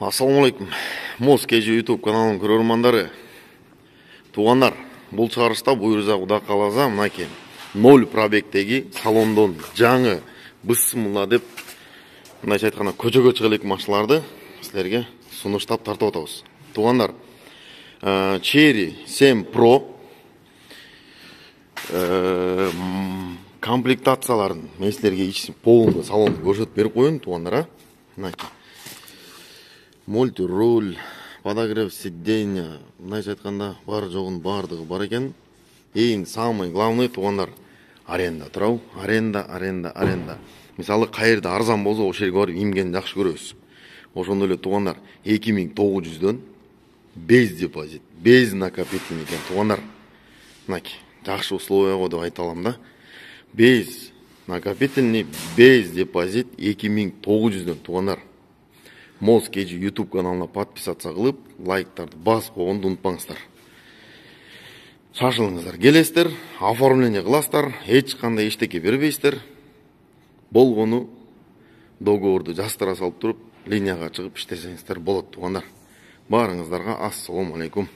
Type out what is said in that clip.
Ассалаумалейкум. Моз KG YouTube каналының көрермандары. Туғандар, бұл чыгарышта буйрса Құда қаласа мынаке 0 пробегтегі салондон жаңы бысмыла деп мынайша айтқанда көчөгө чыга элек машиналарды силерге сунуштап тартып атабыз. Туғандар, Cherry 7 Pro комплектацияларын мен силерге полный салонды көрсөтүп берип коеюн, туғандар. Мынаке мультируль, подогрев сиденья, мынайша айтканда бар жогун бардыгы бар экен. Эң самый главный туғандар аренда турабы? Аренда. Мисалы кайерде арзан болсо ошол жерге барып имгени жакшы көрөбүз. Ошондой эле туғандар 2900дөн без депозит, без накопительный экен туғандар. Мынаке жакшы условия го деп айта алам да. Без накопительный, без депозит 2900дөн туғандар. Моз KG YouTube каналына подписаться кылып, лайктарды басып койгонду унутпаңыздар. Шашылыңыздар, келесиздер, оформление кыласыздар, эч кандай эчтеке бербейсиздер. Болгону договорду жаздыра салып туруп, линияга чыгып иштесеңиздер болот туғандар. Баарыңыздарга ассалому алейкум.